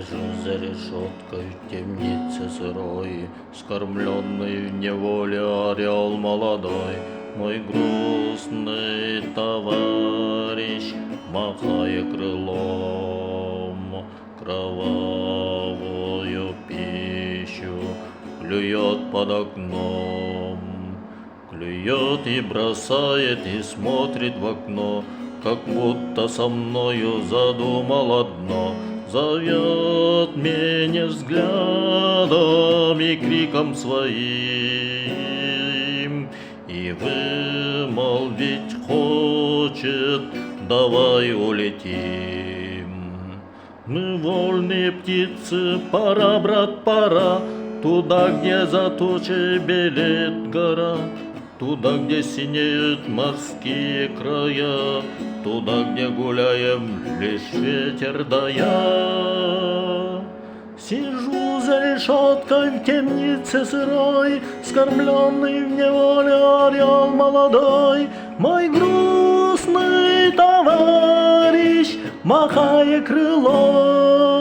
Сижу за решеткой в темнице сырой, скормленный в неволе орел молодой. Мой грустный товарищ, махая крылом, кровавую пищу клюет под окном. Клюет и бросает, и смотрит в окно, как будто со мною задумал одно. Зовет меня взглядом и криком своим, и вымолвить хочет: давай улетим. Мы вольные птицы, пора, брат, пора, туда, где за тучей белеет гора, туда, где синеют морские края, туда, где гуляем лишь ветер да я. Сижу за решеткой в темнице сырой, скормленный в неволе орел молодой. Мой грустный товарищ, махая крылом,